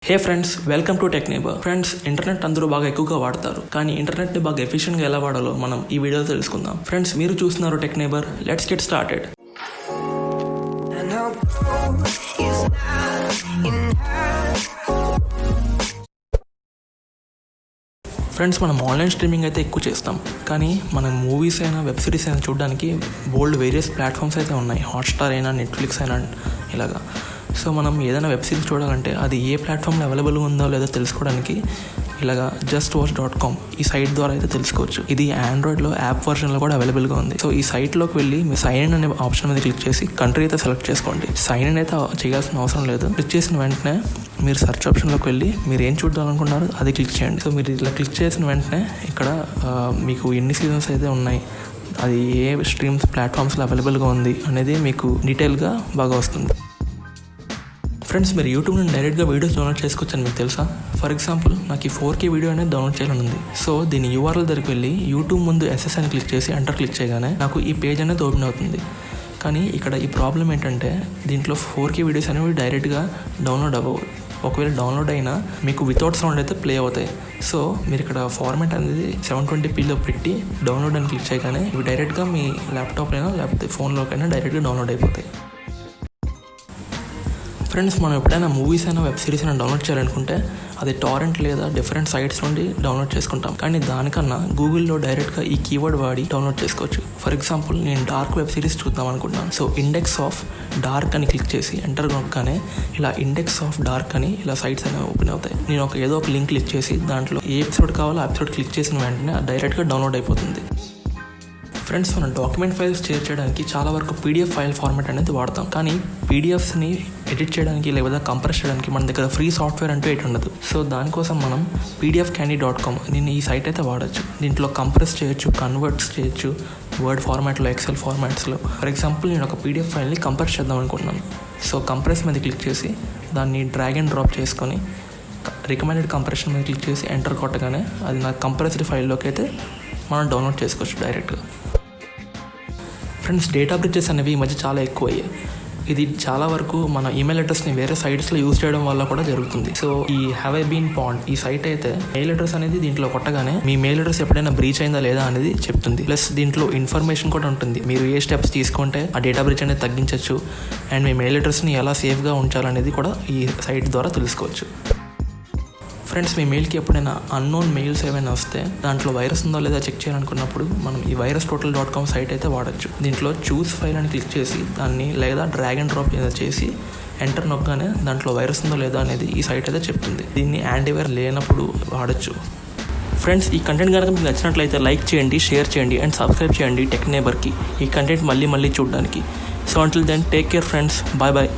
Hey friends, welcome to tech neighbour. Friends, internet అందరూ బాగా ఎక్కువగా వాడతారు, కానీ ఇంటర్నెట్ ని బాగా ఎఫిషియెంట్ గా ఎలా వాడాలో మనం ఈ వీడియోలో తెలుసుకుందాం. ఫ్రెండ్స్, మీరు చూస్తున్నారు tech neighbour. Let's get started. Friends, మనం ఆన్లైన్ స్ట్రీమింగ్ అయితే ఎక్కువ చేస్తాం, కానీ మనం మూవీస్ అయినా వెబ్ సిరీస్ అయినా చూడడానికి బోల్డ్ వేరియస్ ప్లాట్ఫామ్స్ అయితే ఉన్నాయి. హాట్స్టార్ అయినా, నెట్ఫ్లిక్స్ అయినా ఇలాగా. సో మనం ఏదైనా వెబ్ సిరీస్ చూడాలంటే అది ఏ ప్లాట్ఫామ్లో అవైలబుల్గా ఉందో లేదో తెలుసుకోవడానికి ఇలాగా justwatch.com ఈ సైట్ ద్వారా అయితే తెలుసుకోవచ్చు. ఇది ఆండ్రాయిడ్లో యాప్ వర్షన్లో కూడా అవైలబుల్గా ఉంది. సో ఈ సైట్లోకి వెళ్ళి మీ సైన్ ఇన్ అనే ఆప్షన్ మీద క్లిక్ చేసి కంట్రీ అయితే సెలెక్ట్ చేసుకోండి. సైన్ ఇన్ అయితే చేయాల్సిన అవసరం లేదు. క్లిక్ చేసిన వెంటనే మీరు సెర్చ్ ఆప్షన్లోకి వెళ్ళి మీరు ఏం చూడాలనుకున్నారో అది క్లిక్ చేయండి. సో మీరు ఇలా క్లిక్ చేసిన వెంటనే ఇక్కడ మీకు ఎన్ని సీజన్స్ అయితే ఉన్నాయి, అది ఏ స్ట్రీమ్స్ ప్లాట్ఫామ్స్లో అవైలబుల్గా ఉంది అనేది మీకు డీటెయిల్గా బాగా వస్తుంది. ఫ్రెండ్స్, మీరు యూట్యూబ్ నుండి డైరెక్ట్గా వీడియోస్ డౌన్లోడ్ చేసుకోవచ్చని మీకు తెలుసా? ఫర్ ఎగ్జాంపుల్, నాకు ఈ 4K వీడియో అనేది డౌన్లోడ్ చేయాలని ఉంది. సో దీని URL దగ్గరికి వెళ్ళి యూట్యూబ్ ముందు SS అని క్లిక్ చేసి ఎంటర్ క్లిక్ చేయగానే నాకు ఈ పేజ్ అనేది ఓపెన్ అవుతుంది. కానీ ఇక్కడ ఈ ప్రాబ్లం ఏంటంటే దీంట్లో 4K వీడియోస్ అనేవి డైరెక్ట్గా డౌన్లోడ్ అవ్వవు. ఒకవేళ డౌన్లోడ్ అయినా మీకు వితౌట్ సౌండ్ అయితే ప్లే అవుతాయి. సో మీరు ఇక్కడ ఫార్మాట్ అనేది 720pలో పెట్టి డౌన్లోడ్ అని క్లిక్ చేయగానే ఇవి డైరెక్ట్గా మీ ల్యాప్టాప్లైనా లేకపోతే ఫోన్లోకైనా డైరెక్ట్గా డౌన్లోడ్ అయిపోతాయి. ఫ్రెండ్స్, మనం ఎప్పుడైనా మూవీస్ అయినా వెబ్ సిరీస్ అయినా డౌన్లోడ్ చేయాలనుకుంటే అది టారెంట్ లేదా డిఫరెంట్ సైట్స్ నుండి డౌన్లోడ్ చేసుకుంటాం. కానీ దానికన్నా గూగుల్లో డైరెక్ట్గా ఈ కీవర్డ్ వాడి డౌన్లోడ్ చేసుకోవచ్చు. ఫర్ ఎగ్జాంపుల్, నేను డార్క్ వెబ్ సిరీస్ చూద్దాం అనుకుంటున్నాను. సో ఇండెక్స్ ఆఫ్ డార్క్ అని క్లిక్ చేసి ఎంటర్ కొనగానే ఇలా ఇండెక్స్ ఆఫ్ డార్క్ అని ఇలా సైట్స్ అనేవి ఓపెన్ అవుతాయి. నేను ఏదో ఒక లింక్ క్లిక్ చేసి దాంట్లో ఏ ఎపిసోడ్ కావాలో ఆ ఎపిసోడ్ క్లిక్ చేసిన వెంటనే డైరెక్ట్గా డౌన్లోడ్ అయిపోతుంది. ఫ్రెండ్స్, మనం డాక్యుమెంట్ ఫైల్స్ షేర్ చేయడానికి చాలా వరకు PDF ఫైల్ ఫార్మాట్ అనేది వాడతాం. కానీ PDFస్ని ఎడిట్ చేయడానికి లేదా కంప్రెస్ చేయడానికి మన దగ్గర ఫ్రీ సాఫ్ట్వేర్ అంటూ ఎటు ఉండదు. సో దానికోసం మనం pdfcandy.com దీన్ని ఈ సైట్ అయితే వాడచ్చు. దీంట్లో కంప్రెస్ చేయొచ్చు, కన్వర్ట్స్ చేయొచ్చు, వర్డ్ ఫార్మాట్లో, ఎక్సెల్ ఫార్మాట్స్లో. ఫర్ ఎగ్జాంపుల్, నేను ఒక PDF ఫైల్ని కంప్రెస్ చేద్దాం అనుకుంటున్నాను. సో కంప్రెస్ మీద క్లిక్ చేసి దాన్ని డ్రాగ్ అండ్ డ్రాప్ చేసుకొని రికమెండెడ్ కంప్రెషన్ మీద క్లిక్ చేసి ఎంటర్ కొట్టగానే అది నా కంప్రెస్డ్ ఫైల్లోకి అయితే మనం డౌన్లోడ్ చేసుకోవచ్చు డైరెక్ట్గా. ఫ్రెండ్స్, డేటా బ్రిడ్జెస్ అనేవి ఈ మధ్య చాలా ఎక్కువ అయ్యాయి. ఇది చాలా వరకు మన ఈమెయిల్ అడ్రస్ని వేరే సైట్స్లో యూజ్ చేయడం వల్ల కూడా జరుగుతుంది. సో ఈ హ్యావ్ ఐ బీన్ పాండ్ ఈ సైట్ అయితే మెయిల్ అడ్రస్ అనేది దీంట్లో కొట్టగానే మీ మెయిల్ అడ్రస్ ఎప్పుడైనా బ్రీచ్ అయిందా లేదా అనేది చెప్తుంది. ప్లస్ దీంట్లో ఇన్ఫర్మేషన్ కూడా ఉంటుంది. మీరు ఏ స్టెప్స్ తీసుకుంటే ఆ డేటా బ్రిడ్జ్ అనేది తగ్గించవచ్చు అండ్ మీ మెయిల్ అడ్రస్ని ఎలా సేఫ్గా ఉంచాలనేది కూడా ఈ సైట్ ద్వారా తెలుసుకోవచ్చు. ఫ్రెండ్స్, మీ మెయిల్కి ఎప్పుడైనా అన్నోన్ మెయిల్స్ ఏమైనా వస్తే దాంట్లో వైరస్ ఉందో లేదా చెక్ చేయాలనుకున్నప్పుడు మనం ఈ virustotal.com సైట్ అయితే వాడచ్చు. దీంట్లో చూస్ ఫైల్ అని క్లిక్ చేసి దాన్ని లేదా డ్రాగ్ అండ్ డ్రాప్ చేసి ఎంటర్ నొక్కగానే దాంట్లో వైరస్ ఉందో లేదా అనేది ఈ సైట్ అయితే చెప్తుంది. దీన్ని యాంటీవైరస్ లేనప్పుడు వాడచ్చు. ఫ్రెండ్స్, ఈ కంటెంట్ కనుక మీకు నచ్చినట్లయితే లైక్ చేయండి, షేర్ చేయండి అండ్ సబ్స్క్రైబ్ చేయండి టెక్ నేబర్కి ఈ కంటెంట్ మళ్ళీ చూడడానికి. So until then, take care friends. Bye bye.